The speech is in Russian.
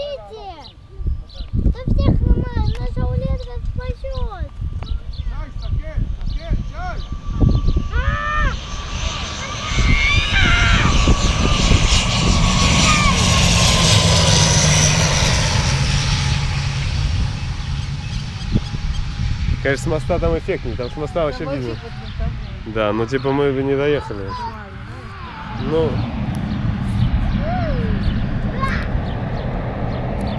помогите! Да всех наша улитка спасет! Конечно, с моста там эффектнее, там с моста вообще видно. Да, ну типа мы бы не доехали. Ну,